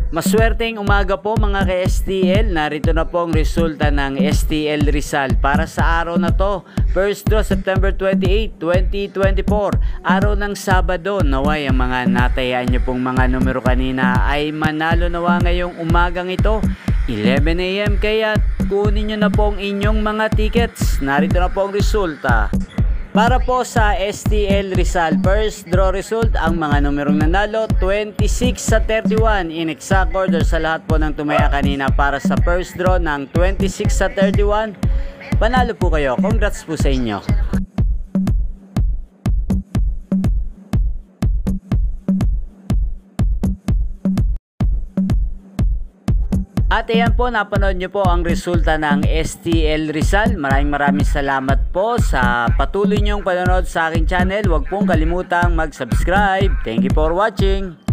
Maswerteng umaga po mga ka-STL. Narito na po ang resulta ng STL Rizal para sa araw na to. First draw September 28, 2024. Araw ng Sabado. Naway ang mga natayaan nyo pong mga numero kanina ay manalo nawa ngayong umagang ito. 11 AM kaya kunin nyo na po ang inyong mga tickets. Narito na po ang resulta. Para po sa STL Rizal, first draw result, ang mga numerong nanalo, 26 sa 31 in exact order sa lahat po ng tumaya kanina para sa first draw ng 26 sa 31. Panalo po kayo. Congrats po sa inyo. At ayan po, napanood nyo po ang resulta ng STL Rizal. Maraming salamat po sa patuloy nyong panonood sa aking channel. Huwag pong kalimutang mag-subscribe. Thank you for watching.